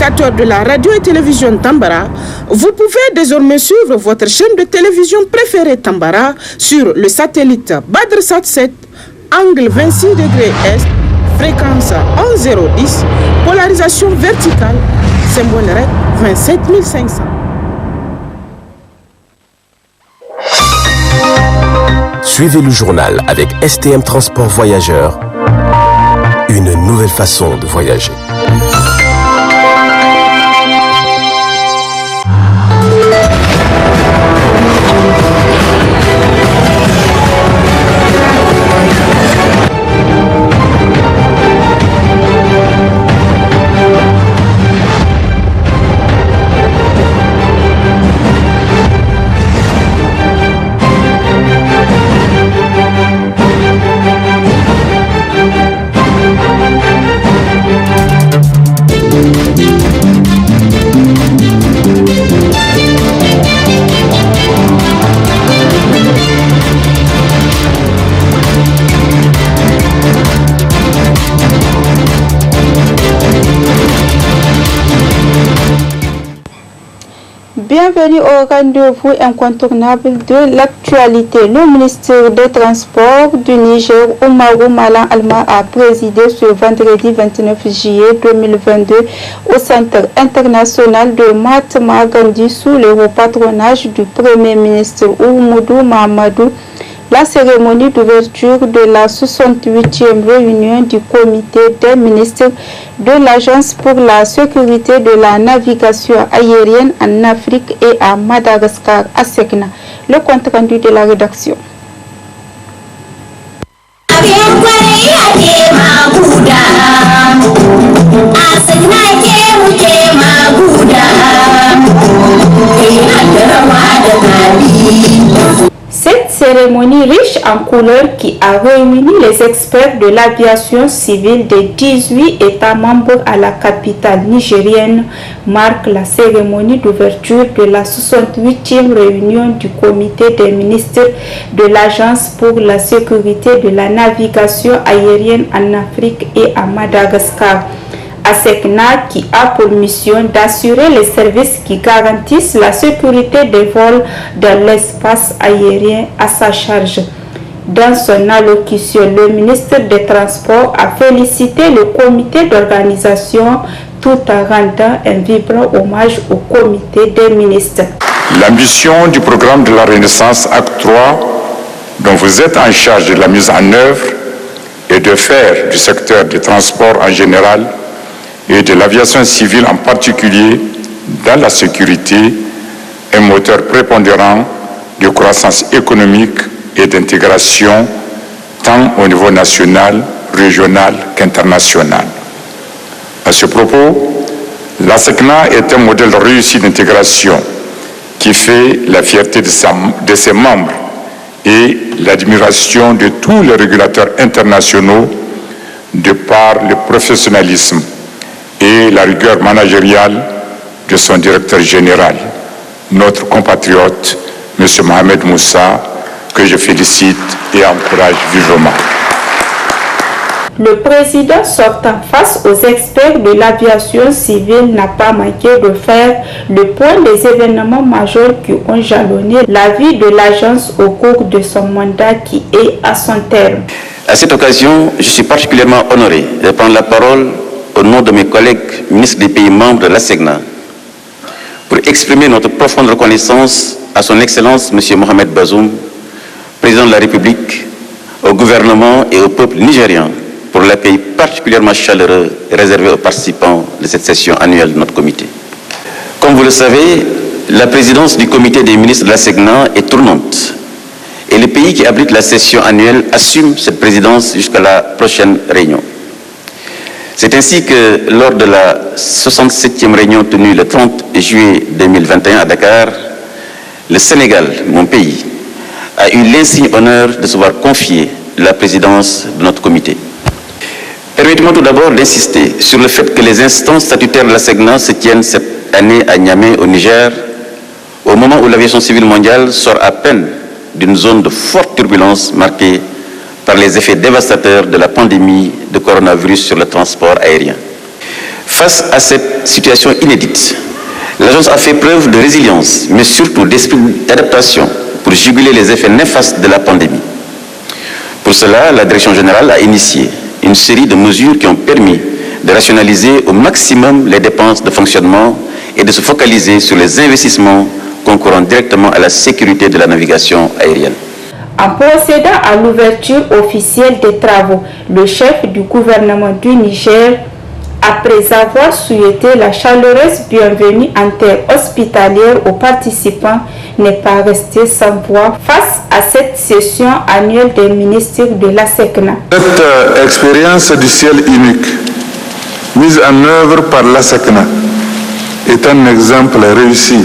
téléspectateurs de la radio et télévision Tambara, vous pouvez désormais suivre votre chaîne de télévision préférée Tambara sur le satellite BadrSat 7, angle 26 degrés Est, fréquence 11010, polarisation verticale, symbole REC 27500. Suivez le journal avec STM Transport Voyageurs, une nouvelle façon de voyager. Bienvenue au rendez-vous incontournable de l'actualité. Le ministre des Transports du Niger, Oumarou Malan Alma, a présidé ce vendredi 29 juillet 2022 au Centre international de Mahatma Gandhi sous le haut patronage du Premier ministre Oumoudou Mahamadou la cérémonie d'ouverture de la 68e réunion du comité des ministres de l'Agence pour la sécurité de la navigation aérienne en Afrique et à Madagascar, ASECNA. Le compte rendu de la rédaction. Cette cérémonie riche en couleurs qui a réuni les experts de l'aviation civile des 18 États membres à la capitale nigérienne marque la cérémonie d'ouverture de la 68e réunion du comité des ministres de l'Agence pour la sécurité de la navigation aérienne en Afrique et à Madagascar. ASECNA, qui a pour mission d'assurer les services qui garantissent la sécurité des vols dans l'espace aérien à sa charge. Dans son allocution, le ministre des Transports a félicité le comité d'organisation tout en rendant un vibrant hommage au comité des ministres. L'ambition du programme de la Renaissance Acte 3, dont vous êtes en charge de la mise en œuvre, est de faire du secteur des transports en général et de l'aviation civile en particulier dans la sécurité, un moteur prépondérant de croissance économique et d'intégration tant au niveau national, régional qu'international. À ce propos, l'ASECNA est un modèle réussi d'intégration qui fait la fierté de ses membres et l'admiration de tous les régulateurs internationaux de par le professionnalisme et la rigueur managériale de son directeur général, notre compatriote, M. Mohamed Moussa, que je félicite et encourage vivement. Le président sortant face aux experts de l'aviation civile n'a pas manqué de faire le point des événements majeurs qui ont jalonné la vie de l'agence au cours de son mandat qui est à son terme. À cette occasion, je suis particulièrement honoré de prendre la parole au nom de mes collègues ministres des pays membres de l'ASECNA pour exprimer notre profonde reconnaissance à son Excellence M. Mohamed Bazoum, président de la République, au gouvernement et au peuple nigérian pour l'accueil particulièrement chaleureux réservé aux participants de cette session annuelle de notre comité. Comme vous le savez, la présidence du comité des ministres de l'ASECNA est tournante et le pays qui abrite la session annuelle assume cette présidence jusqu'à la prochaine réunion. C'est ainsi que lors de la 67e réunion tenue le 30 juillet 2021 à Dakar, le Sénégal, mon pays, a eu l'insigne honneur de se voir confier la présidence de notre comité. Permettez-moi tout d'abord d'insister sur le fait que les instances statutaires de l'ASECNA se tiennent cette année à Niamey, au Niger, au moment où l'aviation civile mondiale sort à peine d'une zone de forte turbulence marquée par les effets dévastateurs de la pandémie de coronavirus sur le transport aérien. Face à cette situation inédite, l'agence a fait preuve de résilience, mais surtout d'esprit d'adaptation pour juguler les effets néfastes de la pandémie. Pour cela, la Direction générale a initié une série de mesures qui ont permis de rationaliser au maximum les dépenses de fonctionnement et de se focaliser sur les investissements concourant directement à la sécurité de la navigation aérienne. En procédant à l'ouverture officielle des travaux, le chef du gouvernement du Niger, après avoir souhaité la chaleureuse bienvenue en terre hospitalière aux participants, n'est pas resté sans voix face à cette session annuelle des ministres de la SECNA. Cette expérience du ciel unique, mise en œuvre par la SECNA, est un exemple réussi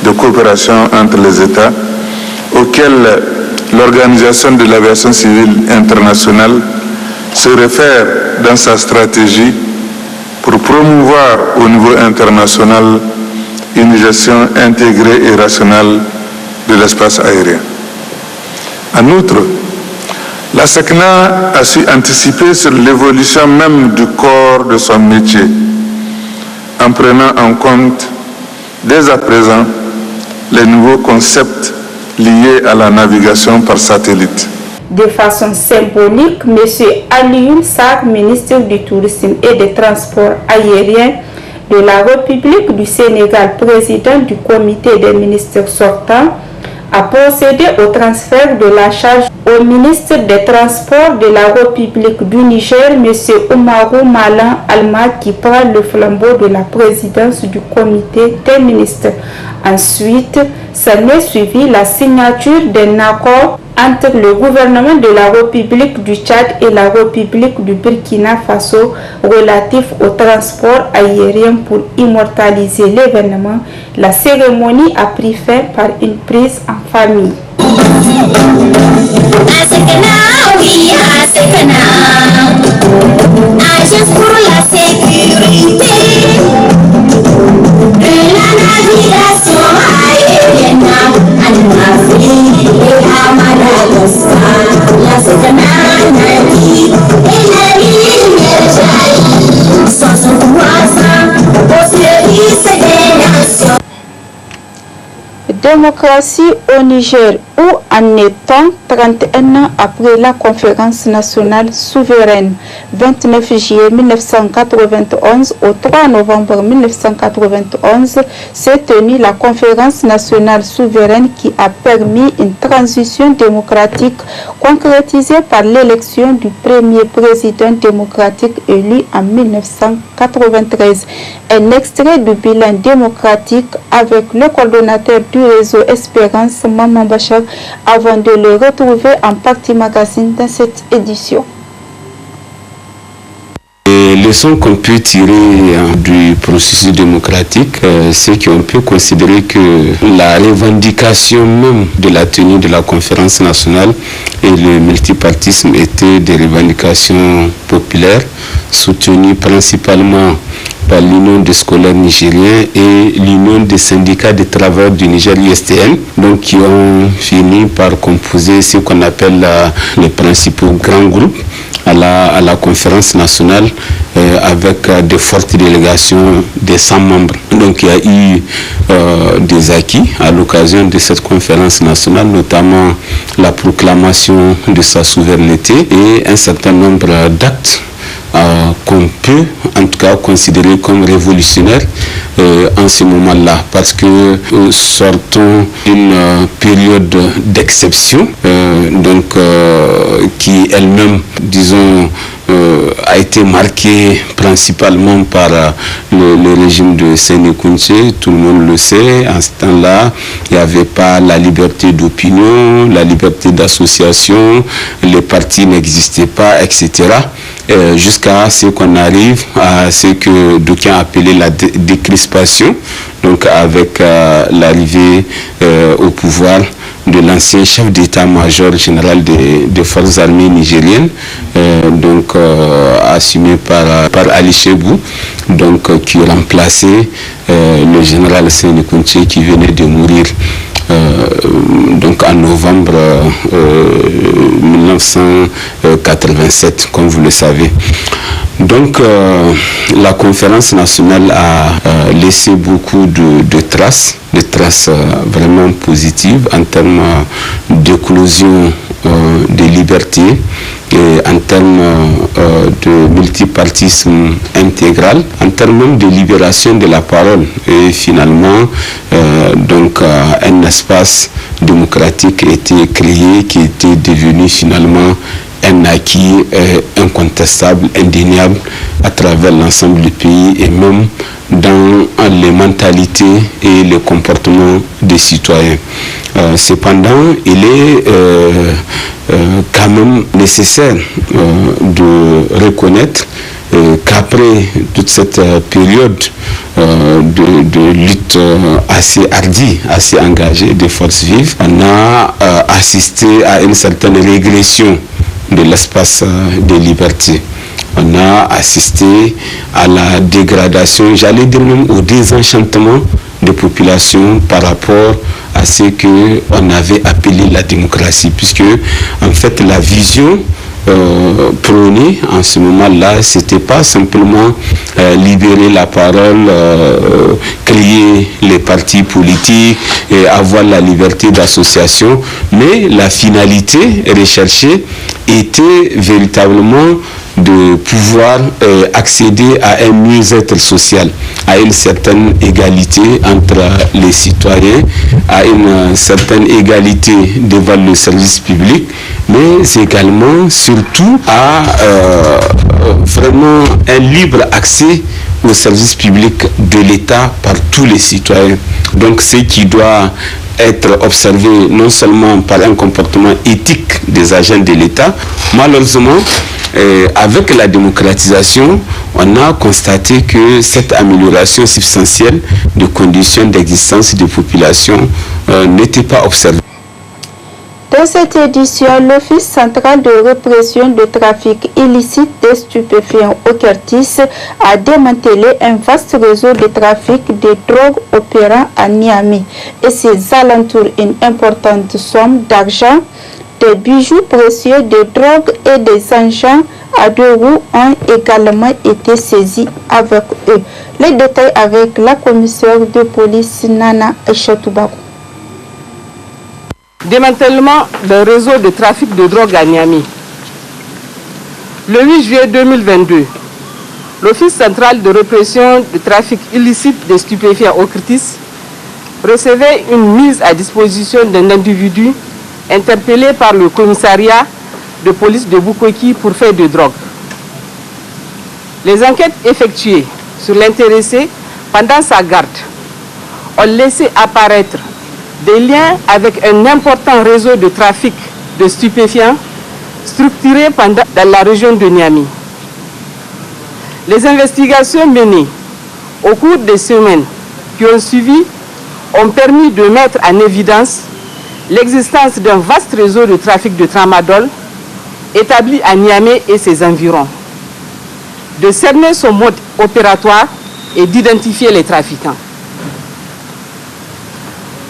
de coopération entre les États auquel l'Organisation de l'aviation civile internationale se réfère dans sa stratégie pour promouvoir au niveau international une gestion intégrée et rationnelle de l'espace aérien. En outre, la SECNA a su anticiper sur l'évolution même du corps de son métier en prenant en compte dès à présent les nouveaux concepts liés à la navigation par satellite. De façon symbolique, M. Alioune Sarr, ministre du Tourisme et des Transports aériens de la République du Sénégal, président du comité des ministres sortants, a procédé au transfert de la charge au ministre des Transports de la République du Niger, M. Oumarou Malan Alma, qui prend le flambeau de la présidence du comité des ministres. Ensuite, s'en est suivi la signature d'un accord entre le gouvernement de la République du Tchad et la République du Burkina Faso relatif au transport aérien pour immortaliser l'événement. La cérémonie a pris fin par une prise en famille. Agence pour la sécurité de la navigation aérienne en Afrique et à Madagascar. La SECNA navigue et la lumière jaillit sans son croissant au service des nations. Démocratie au Niger, où en est-on 31 ans après la conférence nationale souveraine? 29 juillet 1991 au 3 novembre 1991 s'est tenue la conférence nationale souveraine qui a permis une transition démocratique concrétisée par l'élection du premier président démocratique élu en 1993. Un extrait du bilan démocratique avec le coordonnateur du réseau Espérance, Maman Bachar, avant de le retrouver en partie magazine dans cette édition. Les leçons qu'on peut tirer du processus démocratique, c'est qu'on peut considérer que la revendication même de la tenue de la conférence nationale et le multipartisme étaient des revendications populaires soutenues principalement par l'Union des scolaires nigériens et l'Union des syndicats de travailleurs du Niger, l'USTN, donc qui ont fini par composer ce qu'on appelle les principaux grands groupes à la conférence nationale avec de fortes délégations de 100 membres. Donc il y a eu des acquis à l'occasion de cette conférence nationale, notamment la proclamation de sa souveraineté et un certain nombre d'actes qu'on peut en tout cas considérer comme révolutionnaires en ce moment-là, parce que sortons d'une période d'exception qui elle-même, disons, a été marquée principalement par le régime de Séné Kountché. Tout le monde le sait. En ce temps-là, il n'y avait pas la liberté d'opinion, la liberté d'association, les partis n'existaient pas, etc. Jusqu'à ce qu'on arrive à ce que d'aucuns appelaient la décrispation, donc avec l'arrivée au pouvoir de l'ancien chef d'état-major général des forces armées nigériennes, assumé par Ali Chebou, qui remplaçait le général Séné Kountché qui venait de mourir en novembre 1987, comme vous le savez. Donc, la conférence nationale a laissé beaucoup de traces vraiment positives en termes d'éclosion des libertés et en termes de multipartisme intégral, en termes même de libération de la parole et finalement un espace démocratique a été créé qui était devenu finalement un acquis incontestable, indéniable à travers l'ensemble du pays et même dans les mentalités et les comportements des citoyens. Cependant, il est quand même nécessaire de reconnaître qu'après toute cette période de lutte assez hardie, assez engagée des forces vives, on a assisté à une certaine régression de l'espace des libertés. On a assisté à la dégradation, j'allais dire même au désenchantement des populations par rapport à ce qu'on avait appelé la démocratie, puisque en fait la vision prônée en ce moment-là, c'était pas simplement libérer la parole, créer les partis politiques et avoir la liberté d'association, mais la finalité recherchée était véritablement de pouvoir accéder à un mieux-être social, à une certaine égalité entre les citoyens, à une certaine égalité devant le service public, mais également, surtout, à vraiment un libre accès au service public de l'État par tous les citoyens. Donc, ce qui doit être observé non seulement par un comportement éthique des agents de l'État, malheureusement, avec la démocratisation, on a constaté que cette amélioration substantielle des conditions d'existence des populations n'était pas observée. Dans cette édition, l'Office central de répression de trafic illicite des stupéfiants Okertis a démantelé un vaste réseau de trafic de drogue opérant à Niamey et ses alentours. Une importante somme d'argent, des bijoux précieux, des drogues et des engins à deux roues ont également été saisis avec eux. Les détails avec la commissaire de police Nana Echatoubako. Démantèlement d'un réseau de trafic de drogue à Niamey. Le 8 juillet 2022, l'Office central de répression du trafic illicite des stupéfiants Okertis recevait une mise à disposition d'un individu interpellé par le commissariat de police de Bukoki pour fait de drogue. Les enquêtes effectuées sur l'intéressé pendant sa garde ont laissé apparaître des liens avec un important réseau de trafic de stupéfiants structuré dans la région de Niamey. Les investigations menées au cours des semaines qui ont suivi ont permis de mettre en évidence l'existence d'un vaste réseau de trafic de tramadol établi à Niamey et ses environs, de cerner son mode opératoire et d'identifier les trafiquants.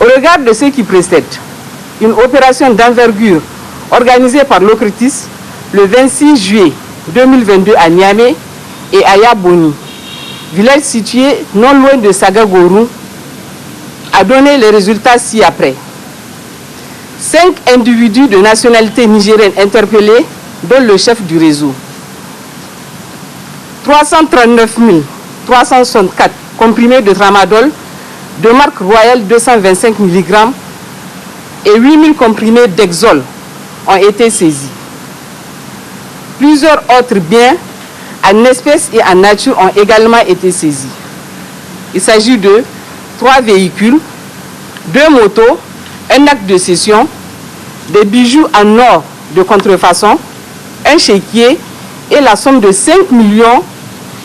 Au regard de ce qui précède, une opération d'envergure organisée par l'Okertis le 26 juillet 2022 à Niamey et à Yaboni, village situé non loin de Sagagourou, a donné les résultats ci-après. 5 individus de nationalité nigérienne interpellés, dont le chef du réseau. 339 364 comprimés de tramadol de marque royale 225 mg et 8000 comprimés d'Exol ont été saisis. Plusieurs autres biens en espèces et en nature ont également été saisis. Il s'agit de 3 véhicules, 2 motos, un acte de cession, des bijoux en or de contrefaçon, un chéquier et la somme de 5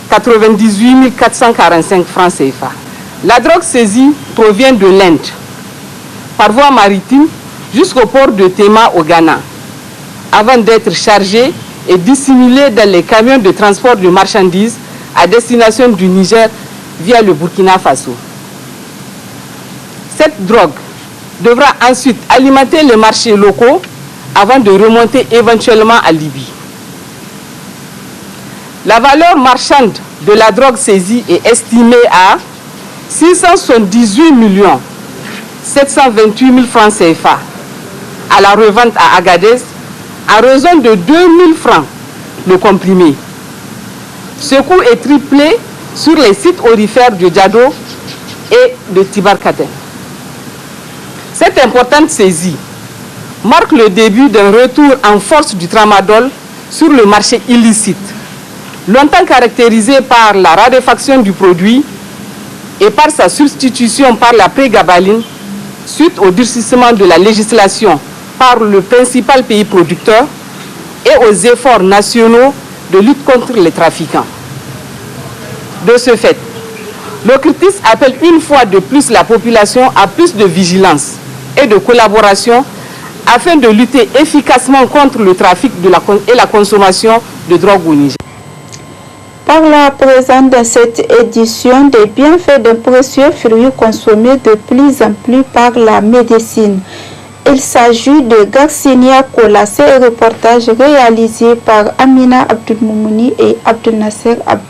98 445 francs CFA. La drogue saisie provient de l'Inde, par voie maritime jusqu'au port de Tema au Ghana, avant d'être chargée et dissimulée dans les camions de transport de marchandises à destination du Niger via le Burkina Faso. Cette drogue devra ensuite alimenter les marchés locaux avant de remonter éventuellement à Libye. La valeur marchande de la drogue saisie est estimée à 678 728 000 francs CFA à la revente à Agadez à raison de 2 000 francs le comprimé. Ce coût est triplé sur les sites aurifères de Diado et de Tibarkaten. Cette importante saisie marque le début d'un retour en force du tramadol sur le marché illicite, longtemps caractérisé par la raréfaction du produit et par sa substitution par la prégabaline suite au durcissement de la législation par le principal pays producteur et aux efforts nationaux de lutte contre les trafiquants. De ce fait, l'OCRTIS appelle une fois de plus la population à plus de vigilance et de collaboration afin de lutter efficacement contre le trafic et la consommation de drogue au Niger. Par la présence de cette édition, des bienfaits d'un précieux fruit consommé de plus en plus par la médecine. Il s'agit de Garcinia Cola. C'est un reportage réalisé par Amina Abdelmoumouni et Abdel Nasser Abdou.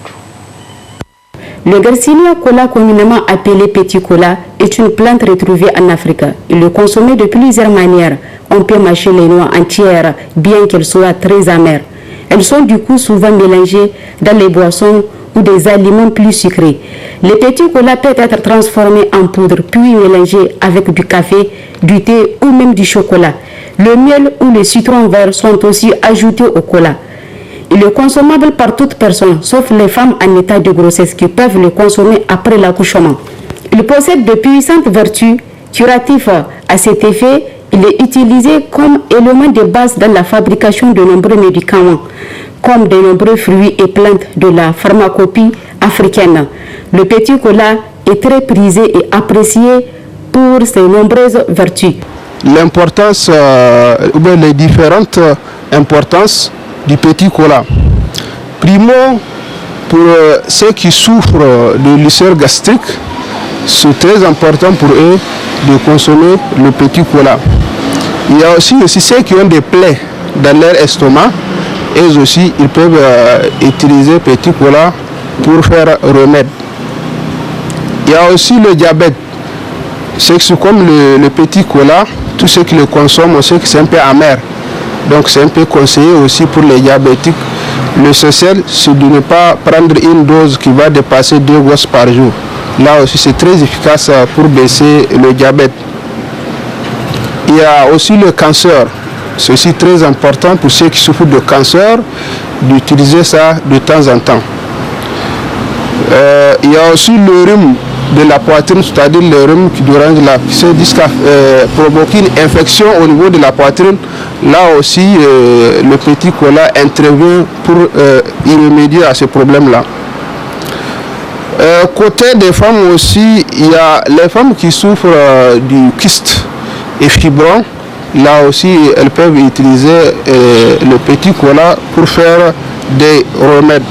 Le Garcinia Cola, communément appelé petit cola, est une plante retrouvée en Afrique. Il est consommé de plusieurs manières. On peut mâcher les noix entières, bien qu'elles soient très amères. Elles sont du coup souvent mélangées dans les boissons ou des aliments plus sucrés. Le petit cola peut être transformé en poudre, puis mélangé avec du café, du thé ou même du chocolat. Le miel ou le citron vert sont aussi ajoutés au cola. Il est consommable par toute personne, sauf les femmes en état de grossesse qui peuvent le consommer après l'accouchement. Il possède de puissantes vertus curatives. À cet effet, il est utilisé comme élément de base dans la fabrication de nombreux médicaments, comme de nombreux fruits et plantes de la pharmacopée africaine. Le petit cola est très prisé et apprécié pour ses nombreuses vertus. L'importance, ou bien les différentes importances du petit cola. Primo, pour ceux qui souffrent de l'ulcère gastrique, c'est très important pour eux de consommer le petit cola. Il y a aussi ceux qui ont des plaies dans leur estomac, et aussi ils peuvent utiliser petit cola pour faire remède. Il y a aussi le diabète. C'est comme le petit cola, tous ceux qui le consomment, on sait que c'est un peu amer. Donc c'est un peu conseillé aussi pour les diabétiques. L'essentiel, c'est de ne pas prendre une dose qui va dépasser 2 gosses par jour. Là aussi, c'est très efficace pour baisser le diabète. Il y a aussi le cancer. C'est aussi très important pour ceux qui souffrent de cancer d'utiliser ça de temps en temps. Il y a aussi le rhume de la poitrine, c'est-à-dire le rhume qui provoque une infection au niveau de la poitrine. Là aussi, le petit cola intervient pour y remédier à ce problème-là. Côté des femmes aussi, il y a les femmes qui souffrent du kyste et fibron. Là aussi, elles peuvent utiliser le petit cola pour faire des remèdes.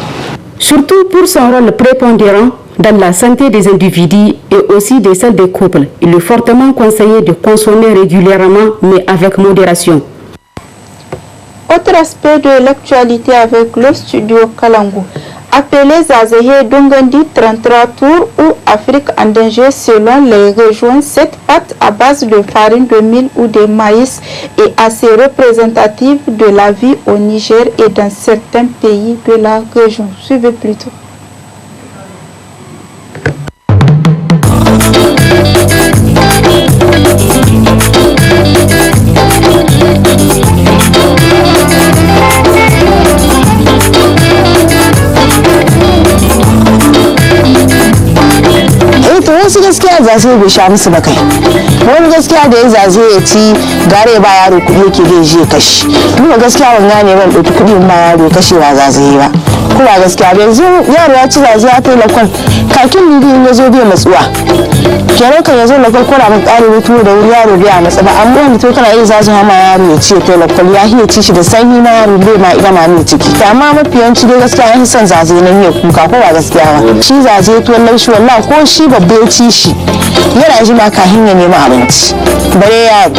Surtout pour son rôle prépondérant dans la santé des individus et aussi de celle des couples. Il est fortement conseillé de consommer régulièrement, mais avec modération. Autre aspect de l'actualité avec le studio Kalangu. Appelé Zazehe Dongandi 33 tours ou Afrique en danger selon les régions, cette pâte à base de farine de mil ou de maïs est assez représentative de la vie au Niger et dans certains pays de la région. Suivez plutôt. wasu gaskiya zaze bai sha musu ba kai wani gaskiya da ya zaze ya ci gare ba yaro kuɗi yake da je kashi duka gaskiya ban gane ban ɗauki kuɗi ba yaro kashe ba zaze ba kuma gaskiya bai yanzu yaro ya ci zaze ya kai lakon kakin ni ya zo bai matsuwa kenan kan ya zo lakon kora mun ƙare mutu da wuri yaro bai matsa ba amma wanda to kana yin zazu hama yaro ya ci kai lakon ya hiya ci shi da sanyi na yaro bai ma ina ma mai ciki amma mafi yawanci dai gaskiya ya son zaze nan ne kuka ko ba gaskiya ba shi zaze to laushi wallahi ko shi babba ya ci shi yana jima kahin ya nemi abinci bare yaro.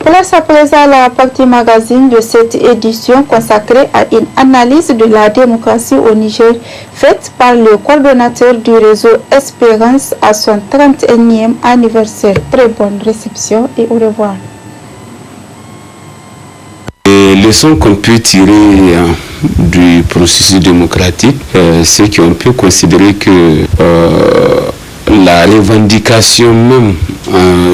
Place à présent la partie magazine de cette édition consacrée à une analyse de la démocratie au Niger faite par le coordonnateur du réseau Espérance à son 31e anniversaire. Très bonne réception et au revoir. Les leçons qu'on peut tirer du processus démocratique, c'est qu'on peut considérer que la revendication même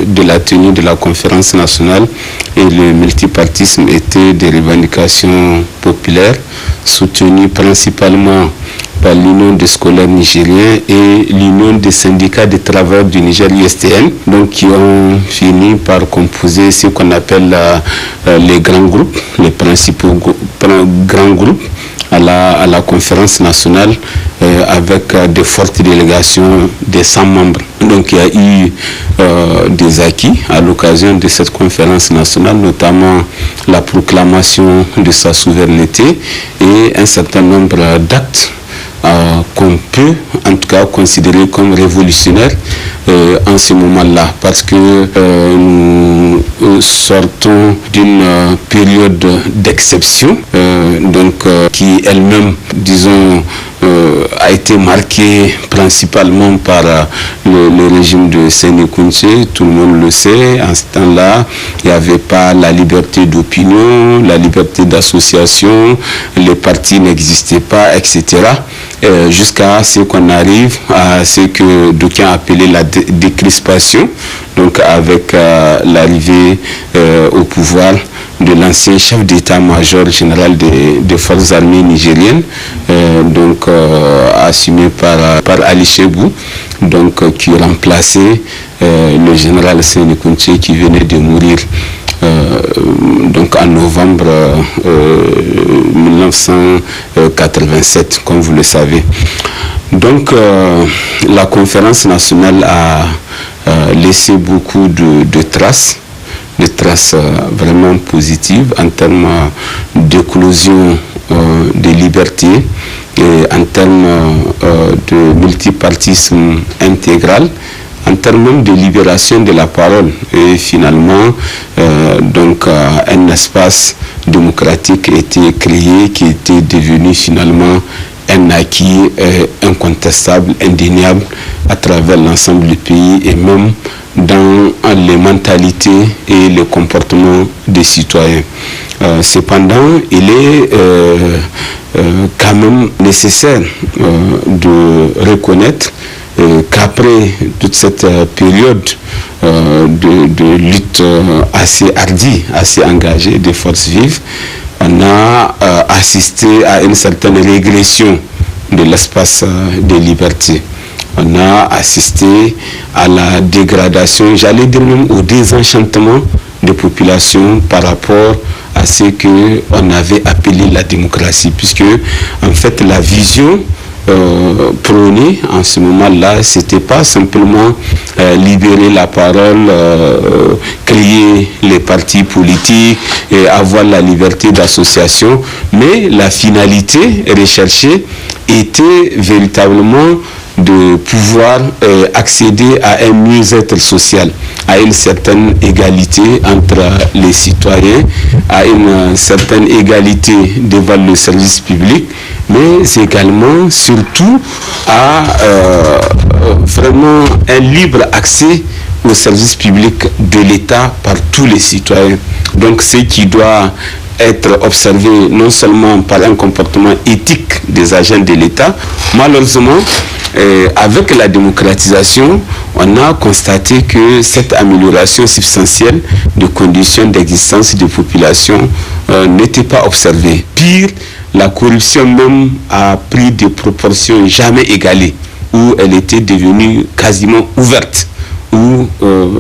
de la tenue de la conférence nationale et le multipartisme étaient des revendications populaires soutenues principalement par l'Union des scolaires nigériens et l'Union des syndicats des travailleurs du Niger, USTN, donc qui ont fini par composer ce qu'on appelle les grands groupes, les principaux grands groupes à la conférence nationale avec de fortes délégations de 100 membres. Donc il y a eu des acquis à l'occasion de cette conférence nationale, notamment la proclamation de sa souveraineté et un certain nombre d'actes qu'on peut en tout cas considérer comme révolutionnaires en ce moment-là, parce que nous sortons d'une période d'exception qui elle-même, disons, a été marquée principalement par le régime de Séné Kountché. Tout le monde le sait, en ce temps-là, il n'y avait pas la liberté d'opinion, la liberté d'association, les partis n'existaient pas, etc. Jusqu'à ce qu'on arrive à ce que d'aucuns appelaient la décrispation, donc avec l'arrivée au pouvoir de l'ancien chef d'état-major général des forces armées nigériennes, assumé par Ali Chebou, qui remplaçait le général Séné Kountché qui venait de mourir en novembre 1987, comme vous le savez. Donc la conférence nationale a laissé beaucoup de traces, vraiment positives en termes d'éclosion des libertés et en termes de multipartisme intégral, en termes même de libération de la parole. Et finalement, un espace démocratique a été créé qui était devenu finalement un acquis incontestable, indéniable à travers l'ensemble du pays et même dans les mentalités et les comportements des citoyens. Cependant, il est quand même nécessaire de reconnaître qu'après toute cette période de lutte assez hardie, assez engagée des forces vives, on a assisté à une certaine régression de l'espace des libertés. On a assisté à la dégradation, j'allais dire même au désenchantement des populations par rapport à ce qu'on avait appelé la démocratie, puisque en fait la vision prônée en ce moment-là, c'était pas simplement libérer la parole, créer les partis politiques et avoir la liberté d'association, mais la finalité recherchée était véritablement de pouvoir accéder à un mieux-être social, à une certaine égalité entre les citoyens, à une certaine égalité devant le service public, mais également, surtout, à vraiment un libre accès au service public de l'État par tous les citoyens. Donc, ce qui doit être observé non seulement par un comportement éthique des agents de l'État, malheureusement, avec la démocratisation, on a constaté que cette amélioration substantielle des conditions d'existence des populations n'était pas observée. Pire, la corruption même a pris des proportions jamais égalées, où elle était devenue quasiment ouverte, où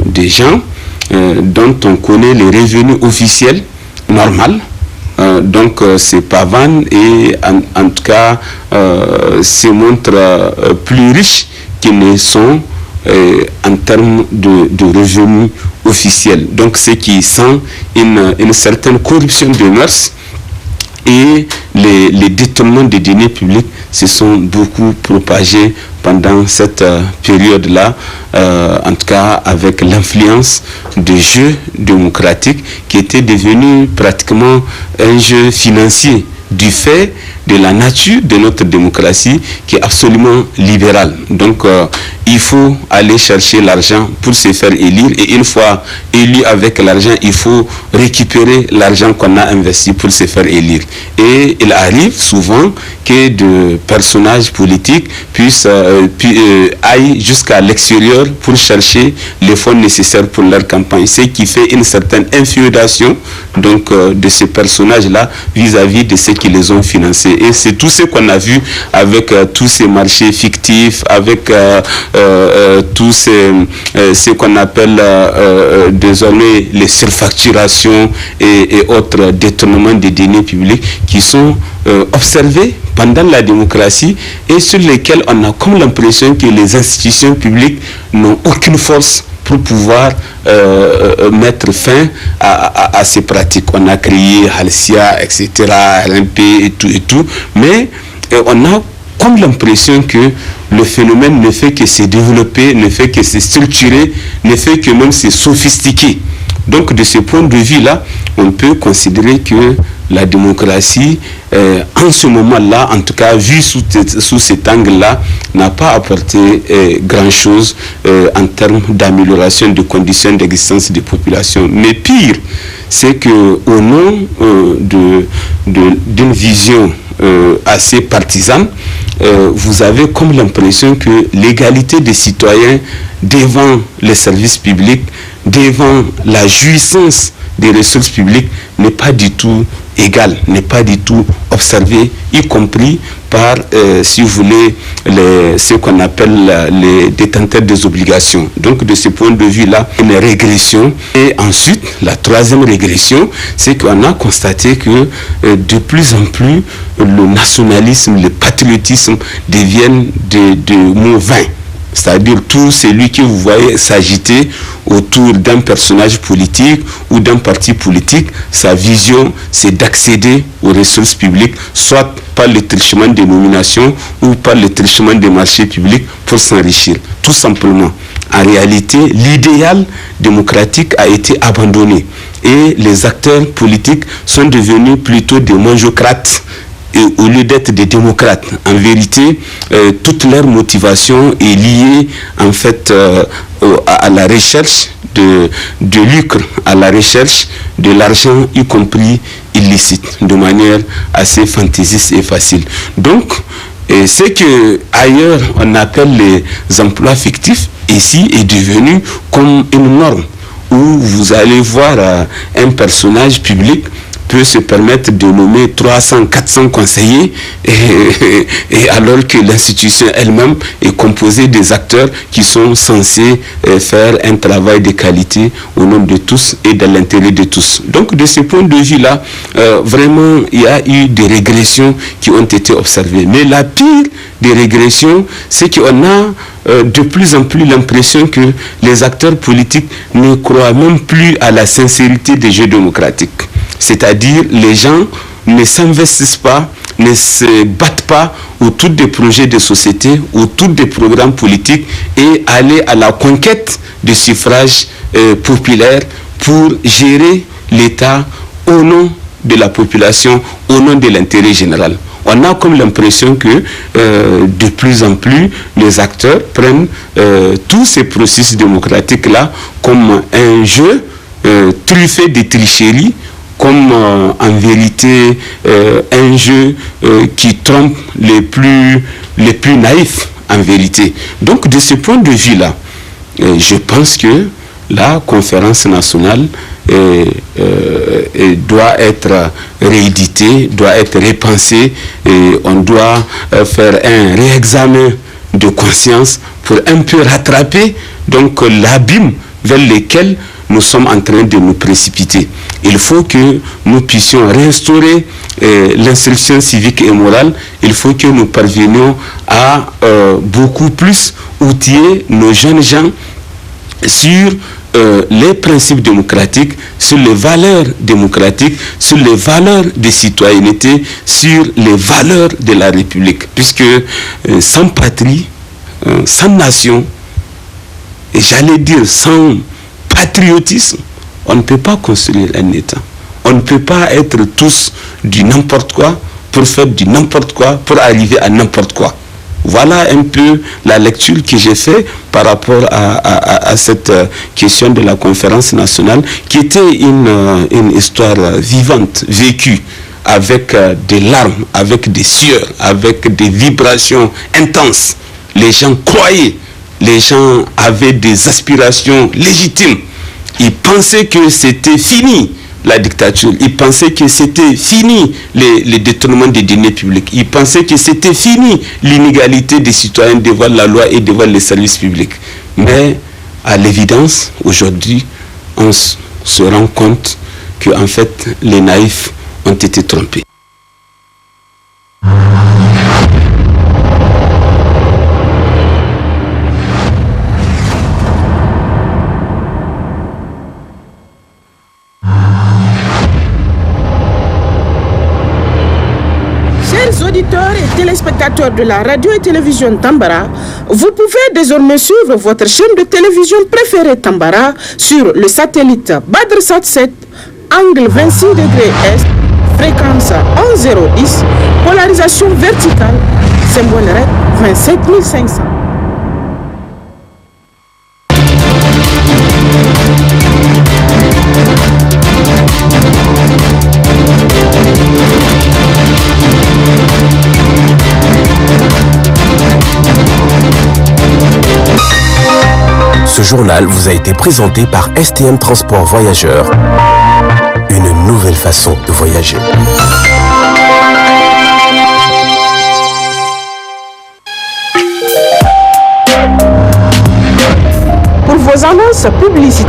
des gens dont on connaît les revenus officiels normaux, c'est pavane et en tout cas se montrent plus riches qu'ils ne sont en termes de revenus officiels. Donc ce qui sent une certaine corruption de mœurs et les détournements des deniers publics se sont beaucoup propagés pendant cette période-là, en tout cas avec l'influence des jeux démocratiques qui étaient devenus pratiquement un jeu financier du fait de la nature de notre démocratie qui est absolument libérale. Donc il faut aller chercher l'argent pour se faire élire, et une fois élu avec l'argent, il faut récupérer l'argent qu'on a investi pour se faire élire. Et il arrive souvent que des personnages politiques puissent aillent jusqu'à l'extérieur pour chercher les fonds nécessaires pour leur campagne, ce qui fait une certaine inféodation donc de ces personnages-là vis-à-vis de ceux qui les ont financés. Et c'est tout ce qu'on a vu avec tous ces marchés fictifs, avec tous ce qu'on appelle désormais les surfacturations et autres détournements des deniers publics qui sont observés pendant la démocratie et sur lesquels on a comme l'impression que les institutions publiques n'ont aucune force pour pouvoir mettre fin à ces pratiques. On a créé Halcia, etc., LMP et tout, mais on a comme l'impression que le phénomène ne fait que se développer, ne fait que se structurer, ne fait que même se sophistiquer. Donc de ce point de vue-là, on peut considérer que la démocratie, en ce moment-là, en tout cas vu sous cet angle-là, n'a pas apporté grand-chose en termes d'amélioration des conditions d'existence des populations. Mais pire, c'est qu'au nom d'une vision assez partisane, vous avez comme l'impression que l'égalité des citoyens devant les services publics, devant la jouissance des ressources publiques n'est pas du tout égale, n'est pas du tout observée, y compris par, si vous voulez, ce qu'on appelle les détenteurs des obligations. Donc de ce point de vue-là, une régression. Et ensuite, la troisième régression, c'est qu'on a constaté que de plus en plus, le nationalisme, le patriotisme deviennent de mots vains. C'est-à-dire tout celui que vous voyez s'agiter autour d'un personnage politique ou d'un parti politique, sa vision c'est d'accéder aux ressources publiques, soit par le trichement des nominations ou par le trichement des marchés publics pour s'enrichir, tout simplement. En réalité, l'idéal démocratique a été abandonné et les acteurs politiques sont devenus plutôt des mangiocrates au lieu d'être des démocrates. En vérité, toute leur motivation est liée en fait à la recherche de lucre, à la recherche de l'argent, y compris illicite, de manière assez fantaisiste et facile. Donc, ce que ailleurs on appelle les emplois fictifs, ici est devenu comme une norme, où vous allez voir un personnage public peut se permettre de nommer 300, 400 conseillers et alors que l'institution elle-même est composée des acteurs qui sont censés faire un travail de qualité au nom de tous et dans l'intérêt de tous. Donc de ce point de vue-là, vraiment il y a eu des régressions qui ont été observées. Mais la pire des régressions, c'est qu'on a de plus en plus l'impression que les acteurs politiques ne croient même plus à la sincérité des jeux démocratiques. C'est-à-dire les gens ne s'investissent pas, ne se battent pas autour des projets de société, autour des programmes politiques et aller à la conquête des suffrages populaires pour gérer l'État au nom de la population, au nom de l'intérêt général. On a comme l'impression que de plus en plus les acteurs prennent tous ces processus démocratiques-là comme un jeu truffé de tricheries, comme en vérité un jeu qui trompe les plus naïfs en vérité. Donc de ce point de vue-là, je pense que la conférence nationale doit être rééditée, doit être repensée et on doit faire un réexamen de conscience pour un peu rattraper donc l'abîme vers lequel nous sommes en train de nous précipiter. Il faut que nous puissions restaurer l'instruction civique et morale. Il faut que nous parvenions à beaucoup plus outiller nos jeunes gens sur les principes démocratiques, sur les valeurs démocratiques, sur les valeurs de citoyenneté, sur les valeurs de la République. Puisque sans patrie, sans nation, et j'allais dire sans patriotisme, on ne peut pas construire un État. On ne peut pas être tous du n'importe quoi pour faire du n'importe quoi, pour arriver à n'importe quoi. Voilà un peu la lecture que j'ai faite par rapport à cette question de la conférence nationale, qui était une histoire vivante, vécue, avec des larmes, avec des sueurs, avec des vibrations intenses. Les gens croyaient, les gens avaient des aspirations légitimes. Ils pensaient que c'était fini la dictature, ils pensaient que c'était fini les détournements des deniers publics, ils pensaient que c'était fini l'inégalité des citoyens devant la loi et devant les services publics. Mais à l'évidence, aujourd'hui, on se rend compte que en fait, les naïfs ont été trompés. Auditeurs et téléspectateurs de la radio et télévision Tambara, vous pouvez désormais suivre votre chaîne de télévision préférée Tambara sur le satellite BadrSat 7, angle 26 degrés Est, fréquence 11010, polarisation verticale, symbole RED 27500. Ce journal vous a été présenté par STM Transport Voyageurs. Une nouvelle façon de voyager. Pour vos annonces publicitaires,